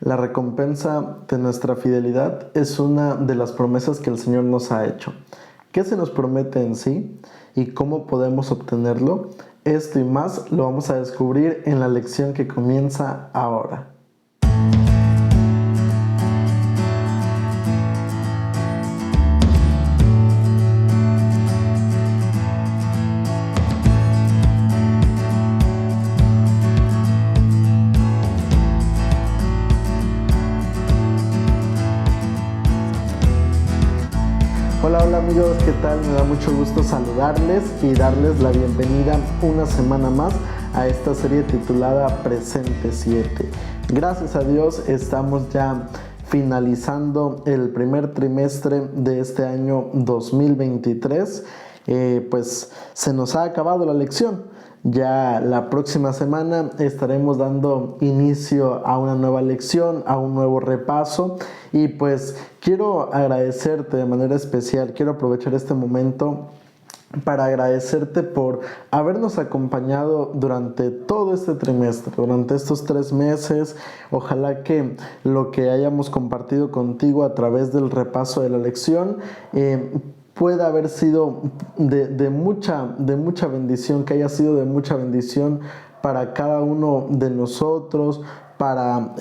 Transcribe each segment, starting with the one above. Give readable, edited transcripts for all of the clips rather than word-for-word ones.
La recompensa de nuestra fidelidad es una de las promesas que el Señor nos ha hecho. ¿Qué se nos promete en sí y cómo podemos obtenerlo? Esto y más lo vamos a descubrir en la lección que comienza ahora. Hola amigos, ¿qué tal? Me da mucho gusto saludarles y darles la bienvenida una semana más a esta serie titulada Presente 7. Gracias a Dios estamos ya finalizando el primer trimestre de este año 2023. Pues se nos ha acabado la lección. Ya la próxima semana estaremos dando inicio a una nueva lección, a un nuevo repaso, y pues quiero agradecerte de manera especial, quiero aprovechar este momento para agradecerte por habernos acompañado durante todo este trimestre, durante estos 3 meses. Ojalá que lo que hayamos compartido contigo a través del repaso de la lección pueda haber sido de mucha bendición, que haya sido de mucha bendición para cada uno de nosotros, para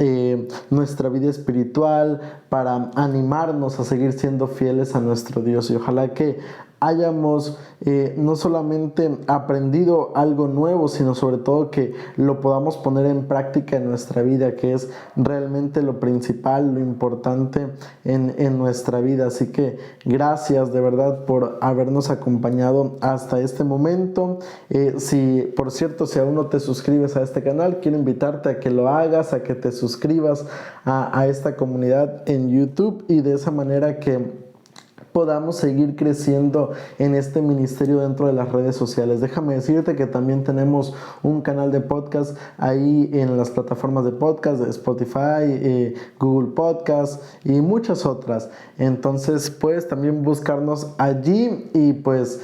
nuestra vida espiritual, para animarnos a seguir siendo fieles a nuestro Dios. Y ojalá que hayamos no solamente aprendido algo nuevo, sino sobre todo que lo podamos poner en práctica en nuestra vida, que es realmente lo principal, lo importante en nuestra vida. Así que gracias de verdad por habernos acompañado hasta este momento. Por cierto, si aún no te suscribes a este canal, quiero invitarte a que lo hagas, a que te suscribas a esta comunidad en YouTube, y de esa manera que podamos seguir creciendo en este ministerio dentro de las redes sociales. Déjame decirte que también tenemos un canal de podcast ahí en las plataformas de podcast de Spotify, Google Podcast y muchas otras. Entonces puedes también buscarnos allí y pues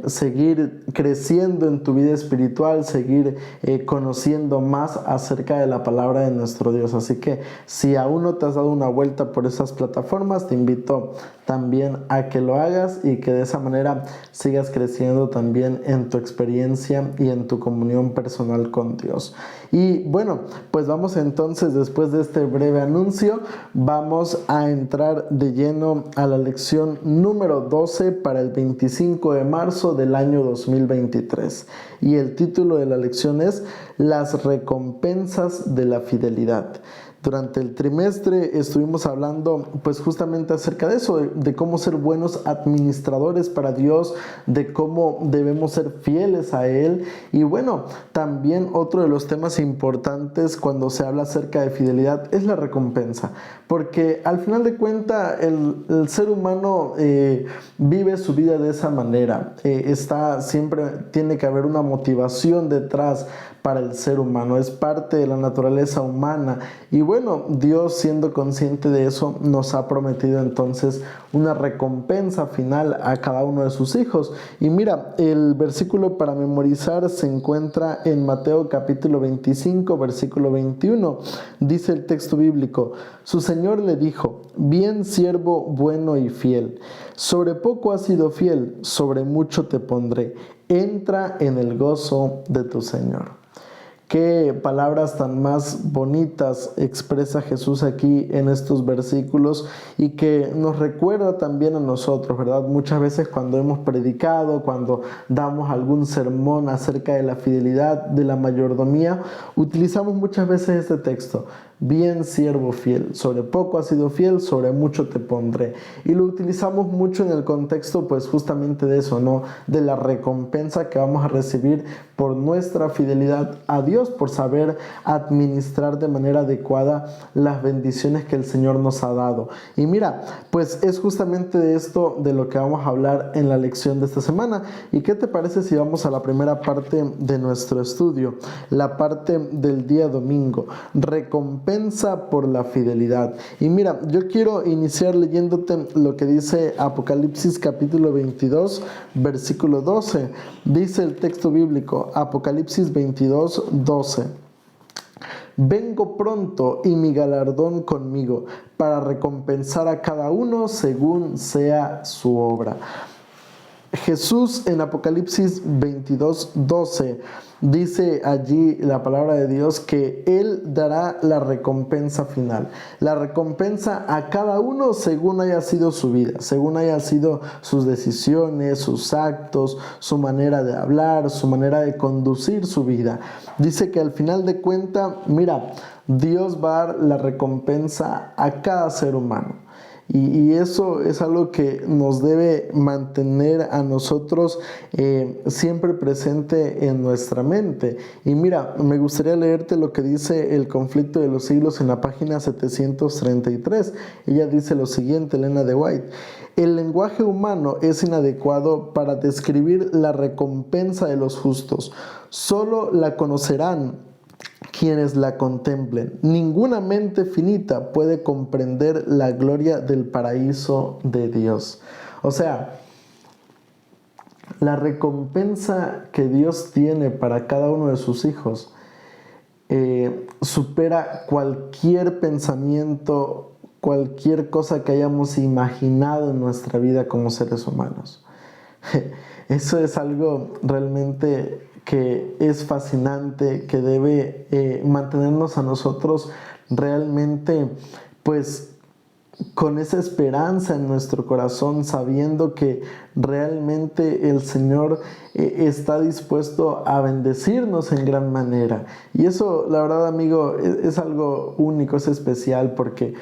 seguir creciendo en tu vida espiritual, seguir conociendo más acerca de la palabra de nuestro Dios. Así que si aún no te has dado una vuelta por esas plataformas, te invito también a que lo hagas y que de esa manera sigas creciendo también en tu experiencia y en tu comunión personal con Dios. Y bueno, pues vamos entonces, después de este breve anuncio, vamos a entrar de lleno a la lección número 12 para el 25 de marzo del año 2023. Y el título de la lección es Las recompensas de la fidelidad. Durante el trimestre estuvimos hablando pues justamente acerca de eso, de cómo ser buenos administradores para Dios, de cómo debemos ser fieles a Él. Y bueno, también otro de los temas importantes cuando se habla acerca de fidelidad es la recompensa, porque al final de cuentas el ser humano vive su vida de esa manera. Siempre tiene que haber una motivación detrás para el ser humano, es parte de la naturaleza humana. Y bueno, Dios, siendo consciente de eso, nos ha prometido entonces una recompensa final a cada uno de sus hijos. Y mira, el versículo para memorizar se encuentra en Mateo capítulo 25, versículo 21. Dice el texto bíblico: su Señor le dijo: bien siervo bueno y fiel, sobre poco has sido fiel, sobre mucho te pondré, entra en el gozo de tu Señor. Qué palabras tan más bonitas expresa Jesús aquí en estos versículos, y que nos recuerda también a nosotros, ¿verdad? Muchas veces cuando hemos predicado, cuando damos algún sermón acerca de la fidelidad, de la mayordomía, utilizamos muchas veces este texto: bien siervo fiel, sobre poco has sido fiel, sobre mucho te pondré. Y lo utilizamos mucho en el contexto pues justamente de eso, ¿no? De la recompensa que vamos a recibir por nuestra fidelidad a Dios, por saber administrar de manera adecuada las bendiciones que el Señor nos ha dado. Y mira, pues es justamente de esto de lo que vamos a hablar en la lección de esta semana. ¿Y qué te parece si vamos a la primera parte de nuestro estudio? La parte del día domingo, recompensa por la fidelidad. Y mira, yo quiero iniciar leyéndote lo que dice Apocalipsis capítulo 22, versículo 12. Dice el texto bíblico, Apocalipsis 22, 12. vengo pronto y mi galardón conmigo, para recompensar a cada uno según sea su obra. Jesús en Apocalipsis 22:12 dice allí la palabra de Dios que Él dará la recompensa final. La recompensa a cada uno según haya sido su vida, según haya sido sus decisiones, sus actos, su manera de hablar, su manera de conducir su vida. Dice que al final de cuentas, mira, Dios va a dar la recompensa a cada ser humano. Y eso es algo que nos debe mantener a nosotros siempre presente en nuestra mente. Y mira, me gustaría leerte lo que dice El conflicto de los siglos en la página 733. Ella dice lo siguiente, Elena de White: el lenguaje humano es inadecuado para describir la recompensa de los justos. Solo la conocerán quienes la contemplen. Ninguna mente finita puede comprender la gloria del paraíso de Dios. O sea, la recompensa que Dios tiene para cada uno de sus hijos supera cualquier pensamiento, cualquier cosa que hayamos imaginado en nuestra vida como seres humanos. Eso es algo realmente que es fascinante, que debe mantenernos a nosotros realmente pues con esa esperanza en nuestro corazón, sabiendo que realmente el Señor está dispuesto a bendecirnos en gran manera. Y eso, la verdad, amigo, es algo único, es especial, porque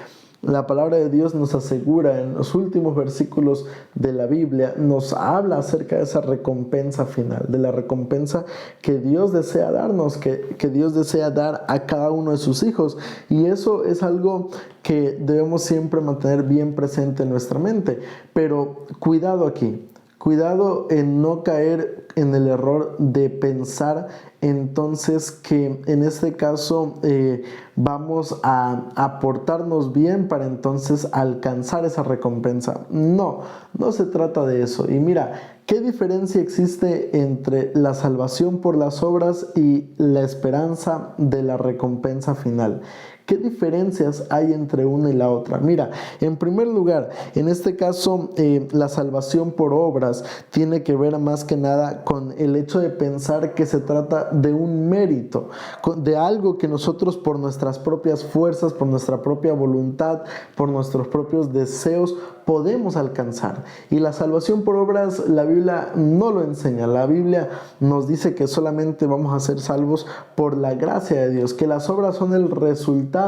la palabra de Dios nos asegura en los últimos versículos de la Biblia, nos habla acerca de esa recompensa final, de la recompensa que Dios desea darnos, que Dios desea dar a cada uno de sus hijos. Y eso es algo que debemos siempre mantener bien presente en nuestra mente. Pero cuidado aquí, cuidado en no caer en el error de pensar entonces que en este caso vamos a portarnos bien para entonces alcanzar esa recompensa. No se trata de eso. Y mira, ¿qué diferencia existe entre la salvación por las obras y la esperanza de la recompensa final? ¿Qué diferencias hay entre una y la otra? Mira, en primer lugar, en este caso, la salvación por obras tiene que ver más que nada con el hecho de pensar que se trata de un mérito, de algo que nosotros por nuestras propias fuerzas, por nuestra propia voluntad, por nuestros propios deseos, podemos alcanzar. Y la salvación por obras, la Biblia no lo enseña. La Biblia nos dice que solamente vamos a ser salvos por la gracia de Dios, que las obras son el resultado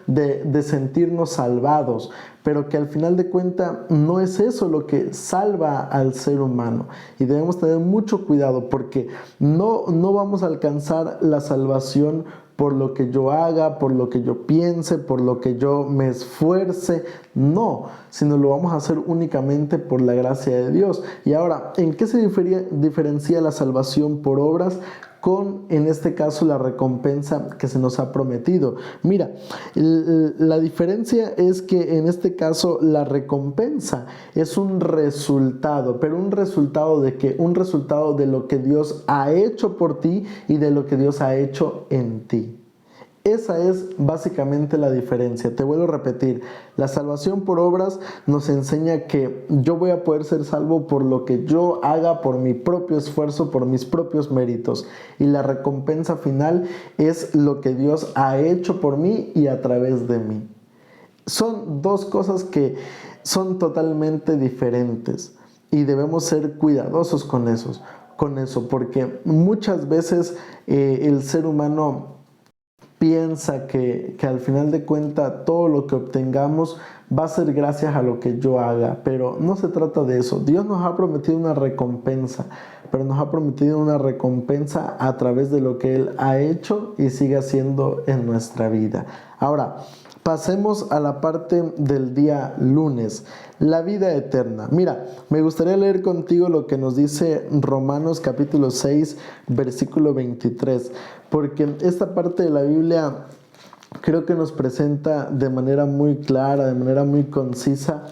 de sentirnos salvados, pero que al final de cuentas no es eso lo que salva al ser humano. Y debemos tener mucho cuidado, porque no vamos a alcanzar la salvación por lo que yo haga, por lo que yo piense, por lo que yo me esfuerce, no, sino lo vamos a hacer únicamente por la gracia de Dios. Y ahora, ¿en qué se diferencia la salvación por obras con, en este caso, la recompensa que se nos ha prometido? Mira, la diferencia es que en este caso la recompensa es un resultado, pero un resultado de ¿qué? Un resultado de lo que Dios ha hecho por ti y de lo que Dios ha hecho en ti. Esa es básicamente la diferencia. Te vuelvo a repetir, la salvación por obras nos enseña que yo voy a poder ser salvo por lo que yo haga, por mi propio esfuerzo, por mis propios méritos. Y la recompensa final es lo que Dios ha hecho por mí y a través de mí. Son dos cosas que son totalmente diferentes y debemos ser cuidadosos con eso, porque muchas veces el ser humano piensa que al final de cuentas todo lo que obtengamos va a ser gracias a lo que yo haga, pero no se trata de eso. Dios nos ha prometido una recompensa, pero nos ha prometido una recompensa a través de lo que Él ha hecho y sigue haciendo en nuestra vida. Ahora, pasemos a la parte del día lunes, la vida eterna. Mira, me gustaría leer contigo lo que nos dice Romanos capítulo 6, versículo 23, porque esta parte de la Biblia creo que nos presenta de manera muy clara, de manera muy concisa,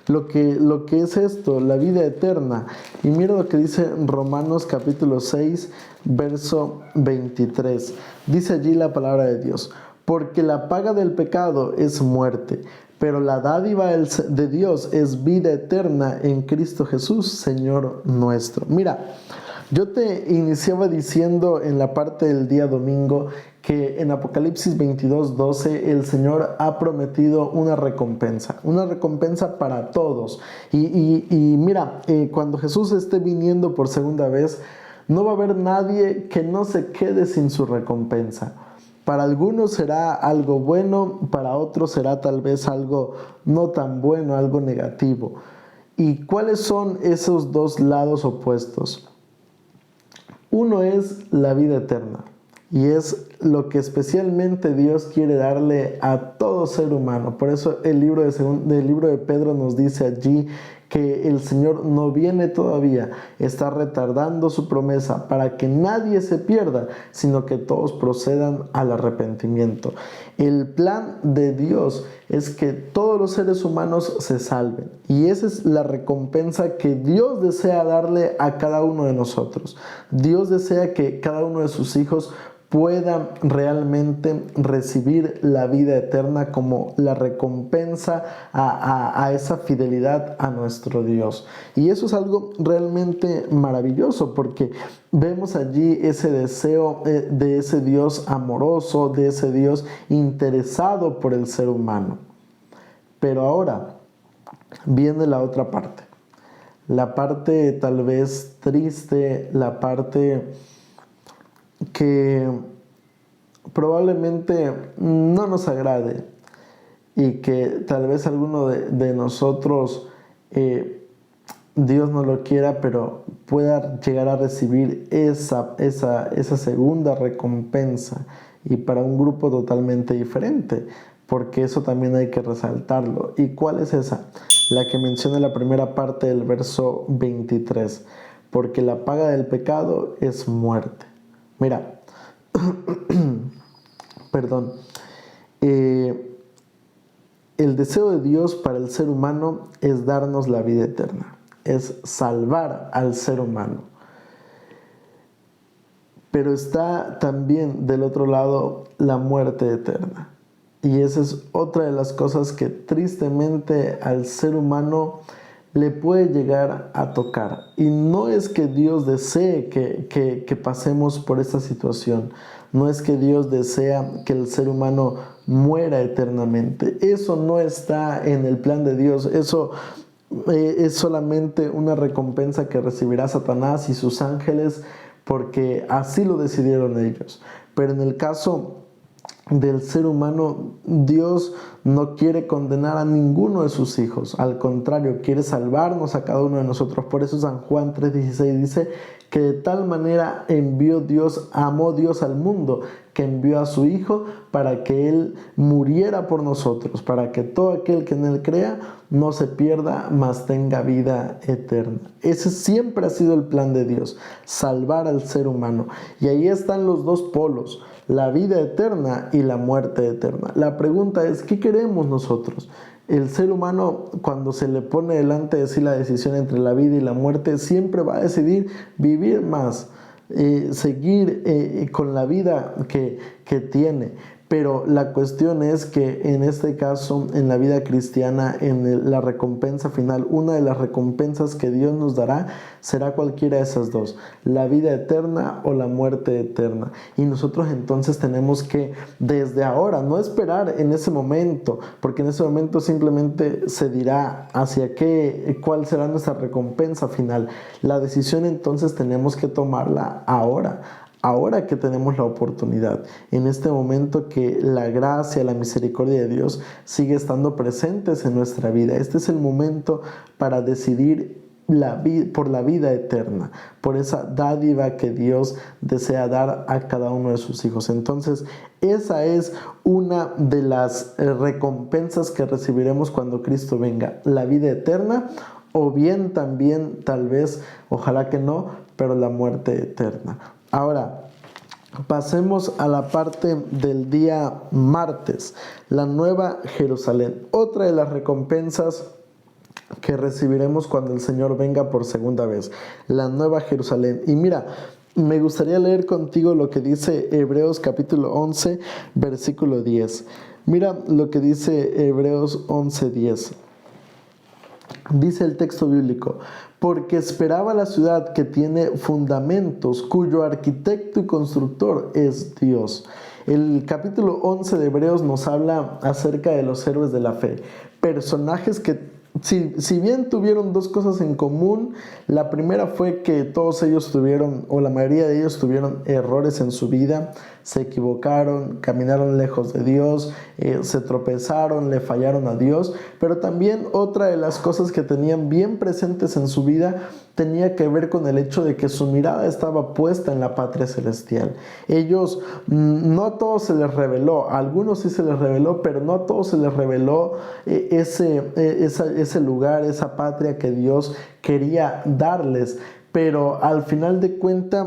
lo que es esto, la vida eterna. Y mira lo que dice Romanos capítulo 6, verso 23. Dice allí la palabra de Dios: porque la paga del pecado es muerte, pero la dádiva de Dios es vida eterna en Cristo Jesús, Señor nuestro. Mira, yo te iniciaba diciendo en la parte del día domingo que en Apocalipsis 22:12 el Señor ha prometido una recompensa para todos. Y mira, cuando Jesús esté viniendo por segunda vez, no va a haber nadie que no se quede sin su recompensa. Para algunos será algo bueno, para otros será tal vez algo no tan bueno, algo negativo. ¿Y cuáles son esos dos lados opuestos? Uno es la vida eterna y es lo que especialmente Dios quiere darle a todo ser humano. Por eso el libro de Pedro nos dice allí que el Señor no viene todavía, está retardando su promesa para que nadie se pierda, sino que todos procedan al arrepentimiento. El plan de Dios es que todos los seres humanos se salven, y esa es la recompensa que Dios desea darle a cada uno de nosotros. Dios desea que cada uno de sus hijos pueda realmente recibir la vida eterna como la recompensa a esa fidelidad a nuestro Dios. Y eso es algo realmente maravilloso, porque vemos allí ese deseo de ese Dios amoroso, de ese Dios interesado por el ser humano. Pero ahora viene la otra parte, la parte tal vez triste, la parte que probablemente no nos agrade y que tal vez alguno de nosotros Dios no lo quiera, pero pueda llegar a recibir esa segunda recompensa, y para un grupo totalmente diferente, porque eso también hay que resaltarlo. ¿Y cuál es esa? La que menciona la primera parte del verso 23, porque la paga del pecado es muerte. Mira, perdón, el deseo de Dios para el ser humano es darnos la vida eterna, es salvar al ser humano. Pero está también del otro lado la muerte eterna. Y esa es otra de las cosas que tristemente al ser humano le puede llegar a tocar. Y no es que Dios desee que pasemos por esta situación. No es que Dios desea que el ser humano muera eternamente. Eso no está en el plan de Dios. Eso es solamente una recompensa que recibirá Satanás y sus ángeles, porque así lo decidieron ellos. Pero en el caso del ser humano, Dios no quiere condenar a ninguno de sus hijos, al contrario, quiere salvarnos a cada uno de nosotros. Por eso San Juan 3:16 dice que de tal manera amó Dios al mundo, que envió a su Hijo para que Él muriera por nosotros, para que todo aquel que en Él crea no se pierda, mas tenga vida eterna. Ese siempre ha sido el plan de Dios, salvar al ser humano. Y ahí están los dos polos, la vida eterna y la muerte eterna. La pregunta es, ¿qué queremos nosotros? El ser humano, cuando se le pone delante de sí la decisión entre la vida y la muerte, siempre va a decidir vivir más, seguir con la vida que tiene. Pero la cuestión es que en este caso, en la vida cristiana, la recompensa final, una de las recompensas que Dios nos dará será cualquiera de esas dos, la vida eterna o la muerte eterna. Y nosotros entonces tenemos que desde ahora, no esperar en ese momento, porque en ese momento simplemente se dirá cuál será nuestra recompensa final. La decisión entonces tenemos que tomarla ahora que tenemos la oportunidad, en este momento que la gracia, la misericordia de Dios sigue estando presentes en nuestra vida. Este es el momento para decidir por la vida eterna, por esa dádiva que Dios desea dar a cada uno de sus hijos. Entonces, esa es una de las recompensas que recibiremos cuando Cristo venga, la vida eterna, o bien también, tal vez, ojalá que no, pero la muerte eterna. Ahora, pasemos a la parte del día martes, la Nueva Jerusalén, otra de las recompensas que recibiremos cuando el Señor venga por segunda vez, la Nueva Jerusalén. Y mira, me gustaría leer contigo lo que dice Hebreos capítulo 11, versículo 10. Mira lo que dice Hebreos 11:10. Dice el texto bíblico: porque esperaba la ciudad que tiene fundamentos, cuyo arquitecto y constructor es Dios. El capítulo 11 de Hebreos nos habla acerca de los héroes de la fe, personajes que si bien tuvieron dos cosas en común. La primera fue que todos ellos tuvieron, o la mayoría de ellos tuvieron errores en su vida, se equivocaron, caminaron lejos de Dios, se tropezaron, le fallaron a Dios. Pero también otra de las cosas que tenían bien presentes en su vida tenía que ver con el hecho de que su mirada estaba puesta en la patria celestial. Ellos, no a todos se les reveló, a algunos sí se les reveló, pero no a todos se les reveló ese lugar, esa patria que Dios quería darles. Pero al final de cuentas,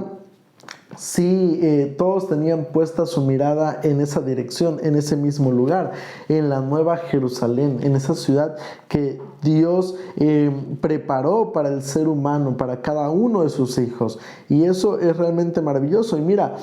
sí, todos tenían puesta su mirada en esa dirección, en ese mismo lugar, en la Nueva Jerusalén, en esa ciudad que Dios preparó para el ser humano, para cada uno de sus hijos. Y eso es realmente maravilloso. Y mira,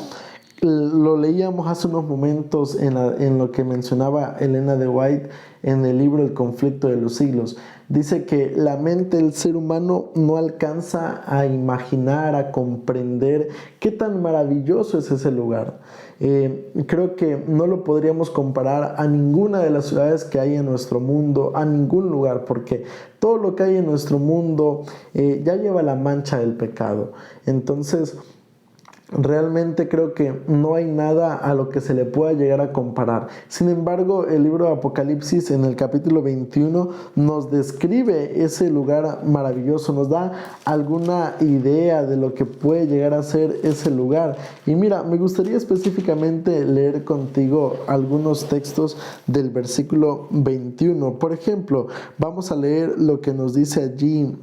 lo leíamos hace unos momentos en lo que mencionaba Elena de White en el libro El conflicto de los siglos. Dice que la mente del ser humano no alcanza a imaginar, a comprender qué tan maravilloso es ese lugar. Creo que no lo podríamos comparar a ninguna de las ciudades que hay en nuestro mundo, a ningún lugar, porque todo lo que hay en nuestro mundo ya lleva la mancha del pecado. Entonces, realmente creo que no hay nada a lo que se le pueda llegar a comparar. Sin embargo, el libro de Apocalipsis en el capítulo 21 nos describe ese lugar maravilloso, nos da alguna idea de lo que puede llegar a ser ese lugar. Y mira, me gustaría específicamente leer contigo algunos textos del versículo 21. Por ejemplo, vamos a leer lo que nos dice allí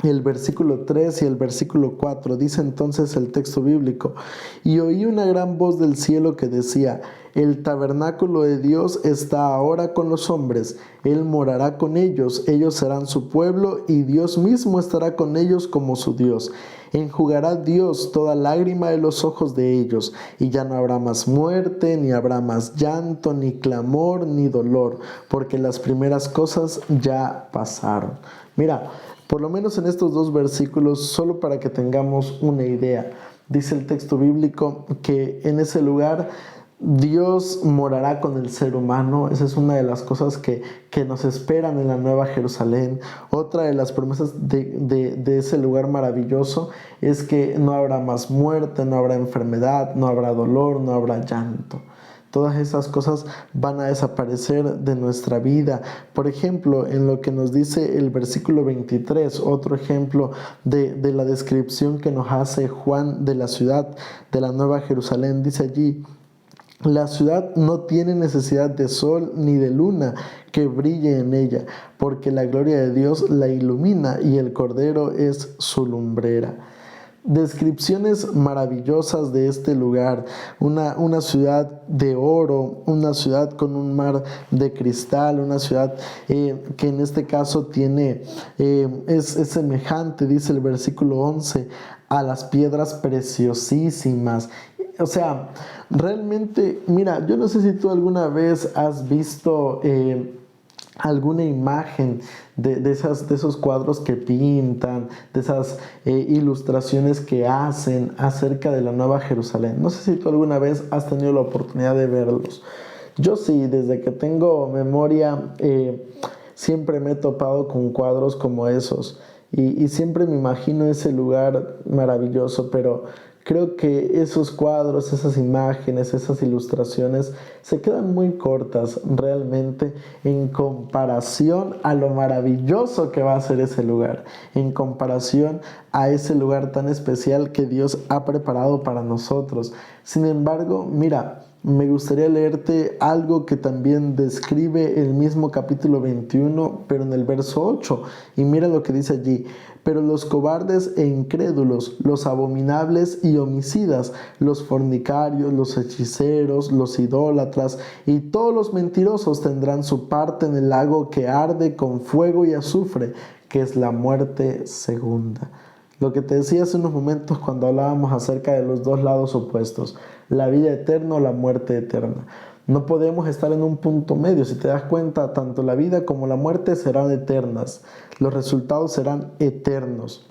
el versículo 3 y el versículo 4. Dice entonces el texto bíblico: y oí una gran voz del cielo que decía: el tabernáculo de Dios está ahora con los hombres, Él morará con ellos, ellos serán su pueblo, y Dios mismo estará con ellos como su Dios. Enjugará Dios toda lágrima de los ojos de ellos, y ya no habrá más muerte, ni habrá más llanto, ni clamor, ni dolor, porque las primeras cosas ya pasaron. Mira, por lo menos en estos dos versículos, solo para que tengamos una idea, dice el texto bíblico que en ese lugar Dios morará con el ser humano. Esa es una de las cosas que nos esperan en la Nueva Jerusalén. Otra de las promesas de ese lugar maravilloso es que no habrá más muerte, no habrá enfermedad, no habrá dolor, no habrá llanto. Todas esas cosas van a desaparecer de nuestra vida. Por ejemplo, en lo que nos dice el versículo 23, otro ejemplo de la descripción que nos hace Juan de la ciudad de la Nueva Jerusalén, dice allí: la ciudad no tiene necesidad de sol ni de luna que brille en ella, porque la gloria de Dios la ilumina y el Cordero es su lumbrera. Descripciones maravillosas de este lugar, una ciudad de oro, una ciudad con un mar de cristal, una ciudad que en este caso tiene, es semejante, dice el versículo 11, a las piedras preciosísimas. O sea, realmente, mira, yo no sé si tú alguna vez has visto alguna imagen de esos cuadros que pintan, de esas ilustraciones que hacen acerca de la Nueva Jerusalén. No sé si tú alguna vez has tenido la oportunidad de verlos. Yo sí, desde que tengo memoria, siempre me he topado con cuadros como esos. Y siempre me imagino ese lugar maravilloso, pero creo que esos cuadros, esas imágenes, esas ilustraciones se quedan muy cortas realmente en comparación a lo maravilloso que va a ser ese lugar, en comparación a ese lugar tan especial que Dios ha preparado para nosotros. Sin embargo, mira, me gustaría leerte algo que también describe el mismo capítulo 21, pero en el verso 8. Y mira lo que dice allí: pero los cobardes e incrédulos, los abominables y homicidas, los fornicarios, los hechiceros, los idólatras y todos los mentirosos tendrán su parte en el lago que arde con fuego y azufre, que es la muerte segunda. Lo que te decía hace unos momentos cuando hablábamos acerca de los dos lados opuestos, la vida eterna o la muerte eterna. No podemos estar en un punto medio. Si te das cuenta, tanto la vida como la muerte serán eternas. Los resultados serán eternos.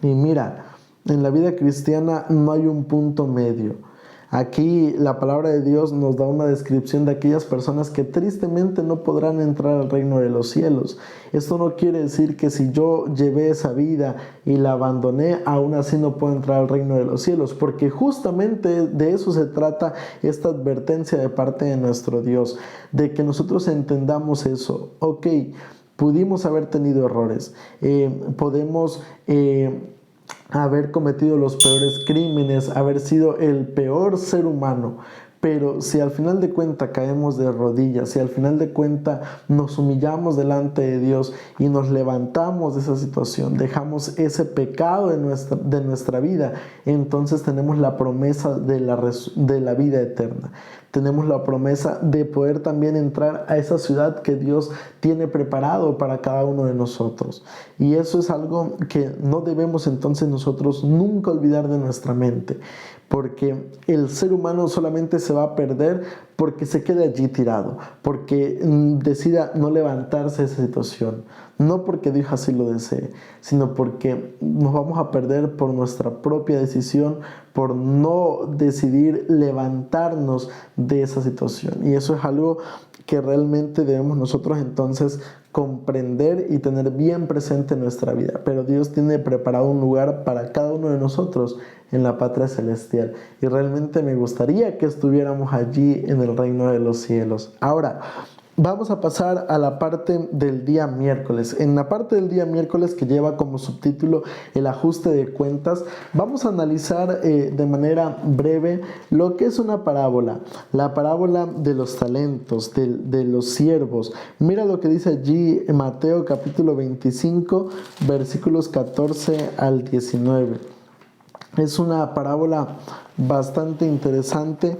Y mira, en la vida cristiana no hay un punto medio. Aquí la palabra de Dios nos da una descripción de aquellas personas que tristemente no podrán entrar al reino de los cielos. Esto no quiere decir que si yo llevé esa vida y la abandoné, aún así no puedo entrar al reino de los cielos, porque justamente de eso se trata esta advertencia de parte de nuestro Dios, de que nosotros entendamos eso. Ok, pudimos haber tenido errores, podemos haber cometido los peores crímenes, haber sido el peor ser humano, pero si al final de cuentas caemos de rodillas, si al final de cuentas nos humillamos delante de Dios y nos levantamos de esa situación, dejamos ese pecado de nuestra vida, entonces tenemos la promesa de la vida eterna. Tenemos la promesa de poder también entrar a esa ciudad que Dios tiene preparado para cada uno de nosotros. Y eso es algo que no debemos entonces nosotros nunca olvidar de nuestra mente, porque el ser humano solamente se va a perder porque se quede allí tirado, porque decida no levantarse de esa situación, no porque Dios así lo desee, sino porque nos vamos a perder por nuestra propia decisión, por no decidir levantarnos de esa situación. Y eso es algo que realmente debemos nosotros entonces comprender y tener bien presente en nuestra vida. Pero Dios tiene preparado un lugar para cada uno de nosotros en la patria celestial. Y realmente me gustaría que estuviéramos allí en el reino de los cielos. Ahora, vamos a pasar a la parte del día miércoles. En la parte del día miércoles, que lleva como subtítulo el ajuste de cuentas, vamos a analizar de manera breve lo que es una parábola. La parábola de los talentos, de los siervos. Mira lo que dice allí en Mateo capítulo 25, versículos 14 al 19. Es una parábola bastante interesante.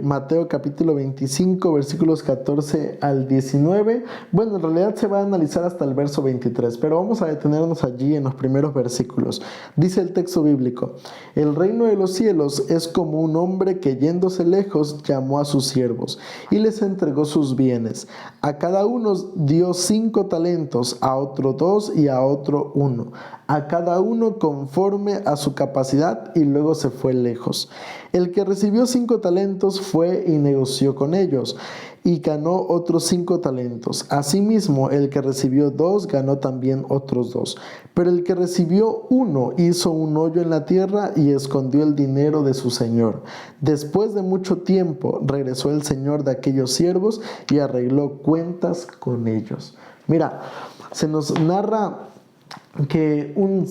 Mateo capítulo 25 versículos 14 al 19. Bueno, en realidad se va a analizar hasta el verso 23, pero vamos a detenernos allí en los primeros versículos. Dice el texto bíblico: el reino de los cielos es como un hombre que, yéndose lejos, llamó a sus siervos y les entregó sus bienes. A cada uno dio 5 talentos, a otro 2 y a otro 1, a cada uno conforme a su capacidad, y luego se fue lejos. El que recibió 5 talentos fue y negoció con ellos, y ganó otros 5 talentos. Asimismo, el que recibió 2 ganó también otros 2. Pero el que recibió 1 hizo un hoyo en la tierra y escondió el dinero de su señor. Después de mucho tiempo regresó el señor de aquellos siervos y arregló cuentas con ellos. Mira, se nos narra que un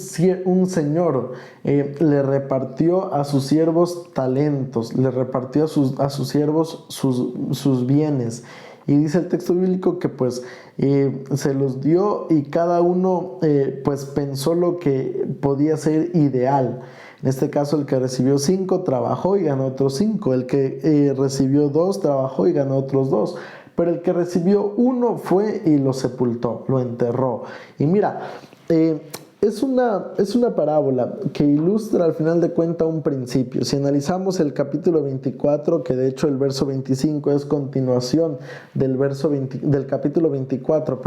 señor le repartió a sus siervos talentos, le repartió a sus siervos sus bienes. Y dice el texto bíblico que pues se los dio, y cada uno pues pensó lo que podía ser ideal. En este caso, el que recibió 5 trabajó y ganó otros 5. El que recibió 2 trabajó y ganó otros 2. Pero el que recibió 1 fue y lo sepultó, lo enterró. Y mira, es una parábola que ilustra al final de cuentas un principio. Si analizamos el capítulo 24, que de hecho el verso 25 es continuación del capítulo 24,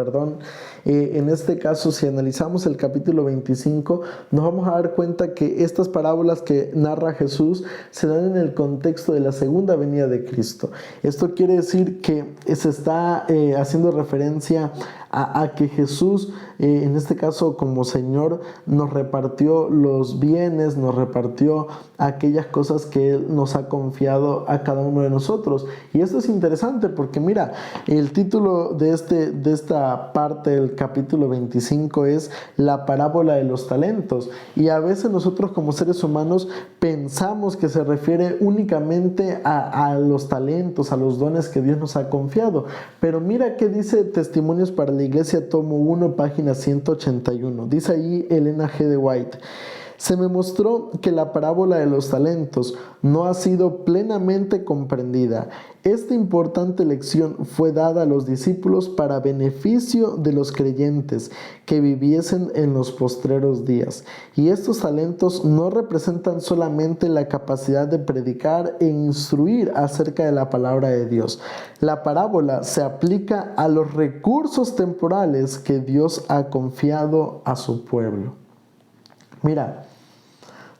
en este caso, si analizamos el capítulo 25, nos vamos a dar cuenta que estas parábolas que narra Jesús se dan en el contexto de la segunda venida de Cristo. Esto quiere decir que se está haciendo referencia a que Jesús, en este caso como Señor, nos repartió los bienes, nos repartió aquellas cosas que Él nos ha confiado a cada uno de nosotros. Y esto es interesante porque mira, el título de esta parte del capítulo 25 es la parábola de los talentos. Y a veces nosotros como seres humanos pensamos que se refiere únicamente a los talentos, a los dones que Dios nos ha confiado. Pero mira qué dice Testimonios para la Iglesia, tomo 1, página 181. Dice ahí Elena G. de White: Se me mostró que la parábola de los talentos no ha sido plenamente comprendida. Esta importante lección fue dada a los discípulos para beneficio de los creyentes que viviesen en los postreros días. Y estos talentos no representan solamente la capacidad de predicar e instruir acerca de la palabra de Dios. La parábola se aplica a los recursos temporales que Dios ha confiado a su pueblo. Mira,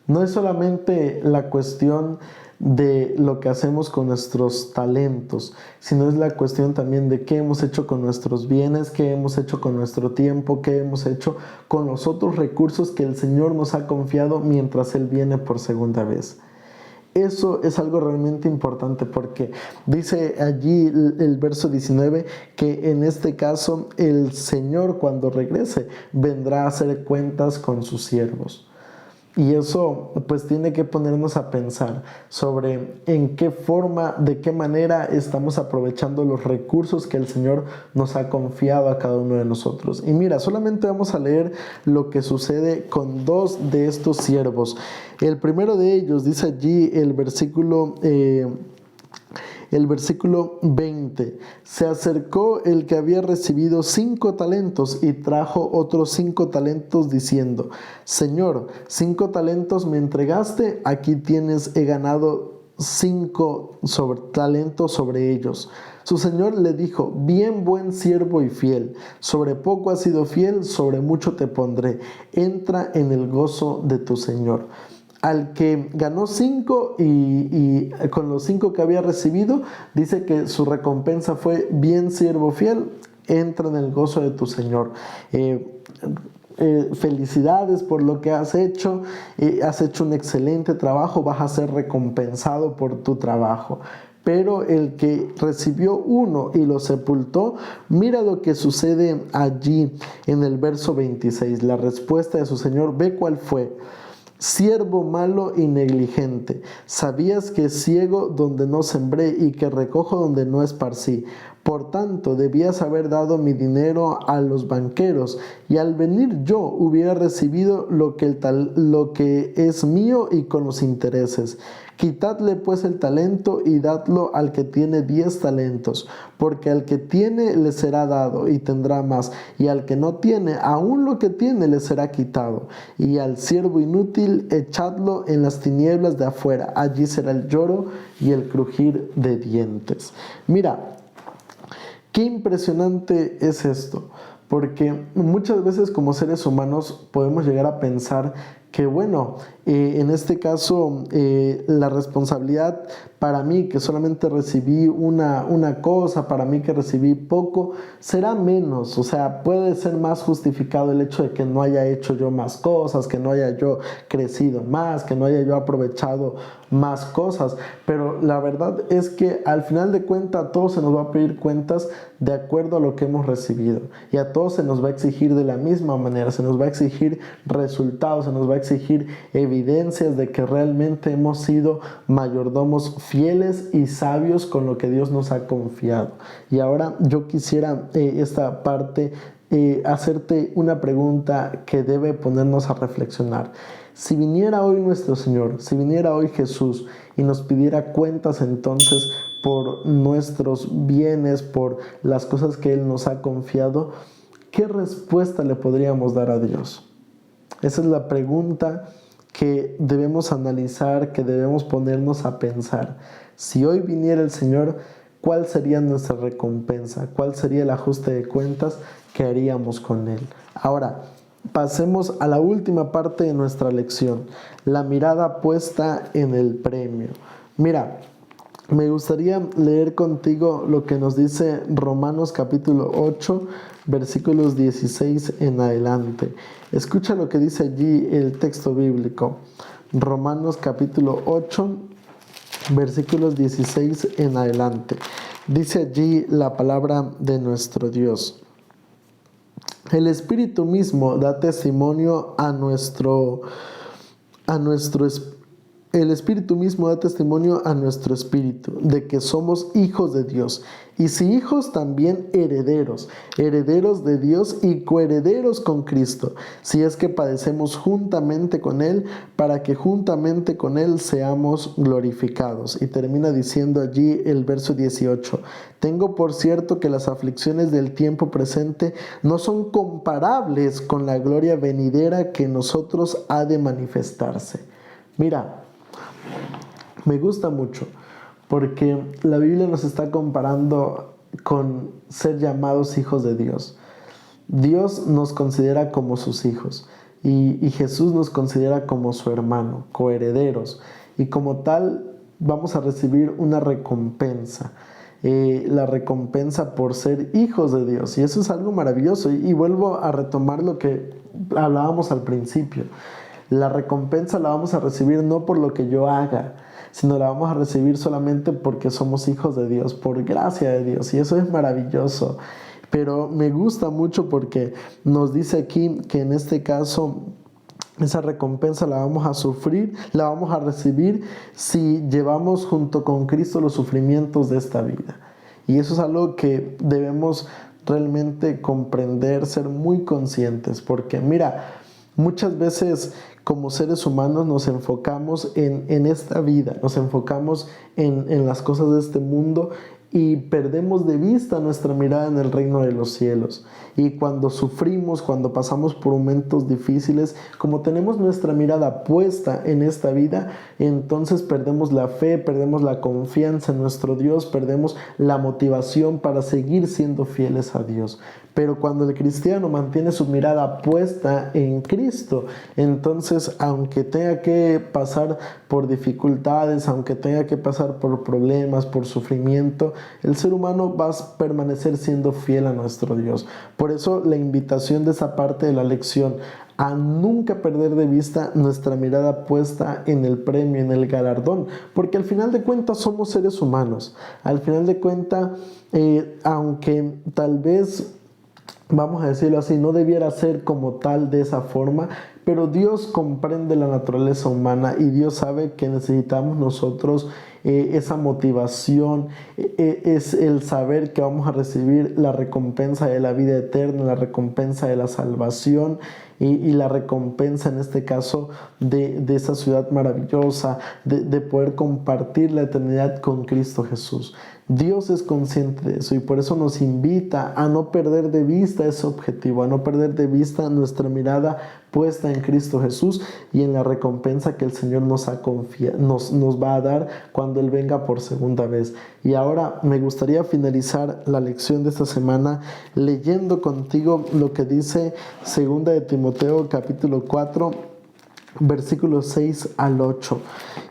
no es solamente la cuestión de lo que hacemos con nuestros talentos, sino es la cuestión también de qué hemos hecho con nuestros bienes, qué hemos hecho con nuestro tiempo, qué hemos hecho con los otros recursos que el Señor nos ha confiado mientras Él viene por segunda vez. Eso es algo realmente importante porque dice allí el verso 19 que en este caso el Señor cuando regrese vendrá a hacer cuentas con sus siervos. Y eso pues tiene que ponernos a pensar sobre en qué forma, de qué manera estamos aprovechando los recursos que el Señor nos ha confiado a cada uno de nosotros. Y mira, solamente vamos a leer lo que sucede con dos de estos siervos. El primero de ellos dice allí el versículo 20, se acercó el que había recibido 5 talentos y trajo otros 5 talentos diciendo, Señor, 5 talentos me entregaste, aquí tienes, he ganado 5 talentos sobre ellos. Su señor le dijo, bien buen siervo y fiel, sobre poco has sido fiel, sobre mucho te pondré, entra en el gozo de tu señor. Al que ganó 5 y con los 5 que había recibido, dice que su recompensa fue bien siervo fiel, entra en el gozo de tu Señor. Felicidades por lo que has hecho un excelente trabajo, vas a ser recompensado por tu trabajo. Pero el que recibió 1 y lo sepultó, mira lo que sucede allí en el verso 26, la respuesta de su Señor, ve cuál fue. Siervo malo y negligente, sabías que ciego donde no sembré y que recojo donde no esparcí. Por tanto, debías haber dado mi dinero a los banqueros, y al venir yo hubiera recibido lo que es mío y con los intereses. Quitadle pues el talento y dadlo al que tiene 10 talentos, porque al que tiene le será dado y tendrá más, y al que no tiene, aún lo que tiene le será quitado. Y al siervo inútil echadlo en las tinieblas de afuera, allí será el lloro y el crujir de dientes. Mira, qué impresionante es esto, porque muchas veces como seres humanos podemos llegar a pensar que bueno, en este caso la responsabilidad para mí que solamente recibí una cosa, para mí que recibí poco, será menos, o sea, puede ser más justificado el hecho de que no haya hecho yo más cosas, que no haya yo crecido más, que no haya yo aprovechado más cosas, pero la verdad es que al final de cuentas a todos se nos va a pedir cuentas de acuerdo a lo que hemos recibido y a todos se nos va a exigir de la misma manera, se nos va a exigir resultados, se nos va a exigir evidencias de que realmente hemos sido mayordomos fieles y sabios con lo que Dios nos ha confiado. Y ahora yo quisiera esta parte hacerte una pregunta que debe ponernos a reflexionar. Si viniera hoy nuestro Señor, si viniera hoy Jesús y nos pidiera cuentas entonces por nuestros bienes, por las cosas que Él nos ha confiado, ¿qué respuesta le podríamos dar a Dios? Esa es la pregunta que debemos analizar, que debemos ponernos a pensar. Si hoy viniera el Señor, ¿cuál sería nuestra recompensa? ¿Cuál sería el ajuste de cuentas que haríamos con Él? Ahora, pasemos a la última parte de nuestra lección, la mirada puesta en el premio. Mira, me gustaría leer contigo lo que nos dice Romanos capítulo 8, versículos 16 en adelante. Escucha lo que dice allí el texto bíblico. Romanos capítulo 8, versículos 16 en adelante. Dice allí la palabra de nuestro Dios. El Espíritu mismo da testimonio a nuestro El Espíritu mismo da testimonio a nuestro espíritu de que somos hijos de Dios. Y si hijos, también herederos, herederos de Dios y coherederos con Cristo, si es que padecemos juntamente con Él, para que juntamente con Él seamos glorificados. Y termina diciendo allí el verso 18: tengo por cierto que las aflicciones del tiempo presente no son comparables con la gloria venidera que en nosotros ha de manifestarse. Mira, me gusta mucho porque la Biblia nos está comparando con ser llamados hijos de Dios. Dios nos considera como sus hijos y Jesús nos considera como su hermano, coherederos, y como tal vamos a recibir una recompensa. La recompensa por ser hijos de Dios, y eso es algo maravilloso. Y vuelvo a retomar lo que hablábamos al principio. La recompensa la vamos a recibir no por lo que yo haga, sino la vamos a recibir solamente porque somos hijos de Dios, por gracia de Dios, y eso es maravilloso. Pero me gusta mucho porque nos dice aquí que en este caso esa recompensa la vamos a sufrir, la vamos a recibir si llevamos junto con Cristo los sufrimientos de esta vida. Y eso es algo que debemos realmente comprender, ser muy conscientes, porque mira, muchas veces como seres humanos nos enfocamos en esta vida, nos enfocamos en las cosas de este mundo y perdemos de vista nuestra mirada en el reino de los cielos. Y cuando sufrimos, cuando pasamos por momentos difíciles, como tenemos nuestra mirada puesta en esta vida, entonces perdemos la fe, perdemos la confianza en nuestro Dios, perdemos la motivación para seguir siendo fieles a Dios. Pero cuando el cristiano mantiene su mirada puesta en Cristo, entonces aunque tenga que pasar por dificultades, aunque tenga que pasar por problemas, por sufrimiento, el ser humano va a permanecer siendo fiel a nuestro Dios. Por eso la invitación de esa parte de la lección, a nunca perder de vista nuestra mirada puesta en el premio, en el galardón, porque al final de cuentas somos seres humanos. Al final de cuentas, aunque tal vez, vamos a decirlo así, no debiera ser como tal de esa forma, pero Dios comprende la naturaleza humana y Dios sabe que necesitamos nosotros esa motivación, es el saber que vamos a recibir la recompensa de la vida eterna, la recompensa de la salvación y la recompensa en este caso de esa ciudad maravillosa, de poder compartir la eternidad con Cristo Jesús. Dios es consciente de eso y por eso nos invita a no perder de vista ese objetivo, a no perder de vista nuestra mirada puesta en Cristo Jesús y en la recompensa que el Señor nos va a dar cuando Él venga por segunda vez. Y ahora me gustaría finalizar la lección de esta semana leyendo contigo lo que dice 2 de Timoteo capítulo 4, versículos 6 al 8.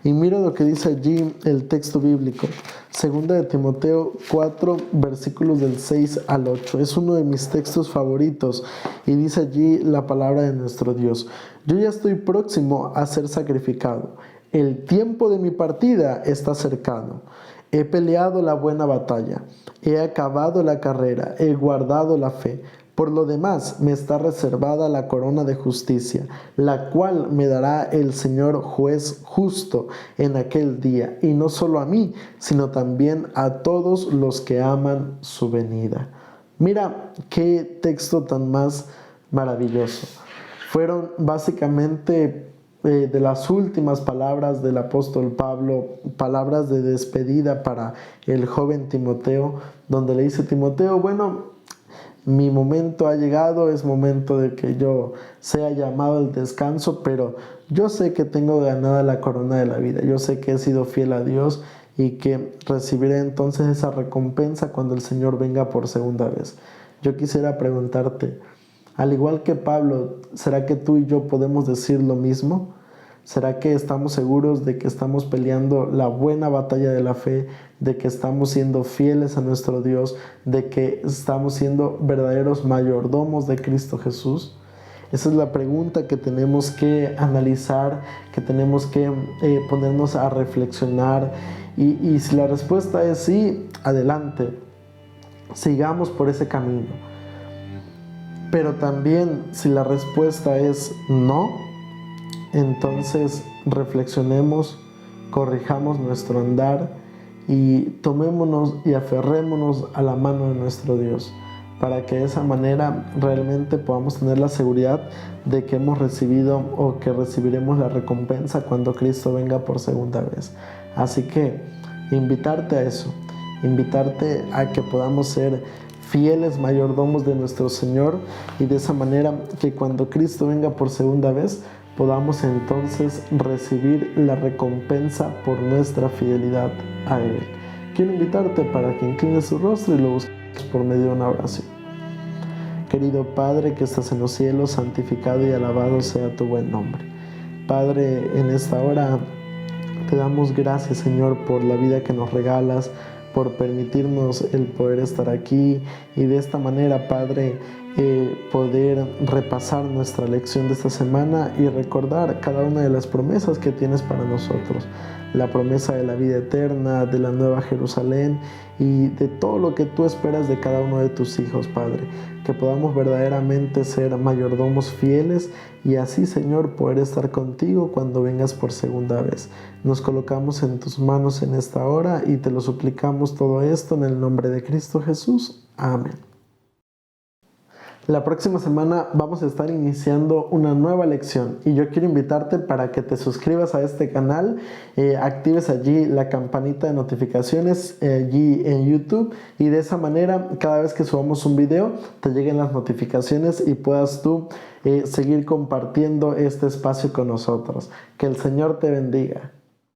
Y mira lo que dice allí el texto bíblico. 2 de Timoteo 4, versículos del 6 al 8. Es uno de mis textos favoritos y dice allí la palabra de nuestro Dios. Yo ya estoy próximo a ser sacrificado. El tiempo de mi partida está cercano. He peleado la buena batalla. He acabado la carrera. He guardado la fe. Por lo demás, me está reservada la corona de justicia, la cual me dará el Señor juez justo en aquel día, y no solo a mí, sino también a todos los que aman su venida. Mira qué texto tan más maravilloso. Fueron básicamente de las últimas palabras del apóstol Pablo, palabras de despedida para el joven Timoteo, donde le dice: Timoteo, bueno, mi momento ha llegado, es momento de que yo sea llamado al descanso, pero yo sé que tengo ganada la corona de la vida, yo sé que he sido fiel a Dios y que recibiré entonces esa recompensa cuando el Señor venga por segunda vez. Yo quisiera preguntarte, al igual que Pablo, ¿será que tú y yo podemos decir lo mismo? ¿Será que estamos seguros de que estamos peleando la buena batalla de la fe, de que estamos siendo fieles a nuestro Dios, de que estamos siendo verdaderos mayordomos de Cristo Jesús? Esa es la pregunta que tenemos que analizar, que tenemos que ponernos a reflexionar. Y si la respuesta es sí, adelante, sigamos por ese camino. Pero también si la respuesta es no, entonces reflexionemos corrijamos nuestro andar y tomémonos y aferrémonos a la mano de nuestro Dios, para que de esa manera realmente podamos tener la seguridad de que hemos recibido o que recibiremos la recompensa cuando Cristo venga por segunda vez. Así que invitarte a eso, invitarte a que podamos ser fieles mayordomos de nuestro Señor, y de esa manera que cuando Cristo venga por segunda vez podamos entonces recibir la recompensa por nuestra fidelidad a Él. Quiero invitarte para que inclines tu rostro y lo busques por medio de una oración. Querido Padre que estás en los cielos, santificado y alabado sea tu buen nombre. Padre, en esta hora te damos gracias, Señor, por la vida que nos regalas, por permitirnos el poder estar aquí y de esta manera, Padre, poder repasar nuestra lección de esta semana y recordar cada una de las promesas que tienes para nosotros. La promesa de la vida eterna, de la nueva Jerusalén y de todo lo que tú esperas de cada uno de tus hijos, Padre. Que podamos verdaderamente ser mayordomos fieles y así, Señor, poder estar contigo cuando vengas por segunda vez. Nos colocamos en tus manos en esta hora y te lo suplicamos todo esto en el nombre de Cristo Jesús. Amén. La próxima semana vamos a estar iniciando una nueva lección y yo quiero invitarte para que te suscribas a este canal, actives allí la campanita de notificaciones allí en YouTube y de esa manera cada vez que subamos un video te lleguen las notificaciones y puedas tú seguir compartiendo este espacio con nosotros. Que el Señor te bendiga.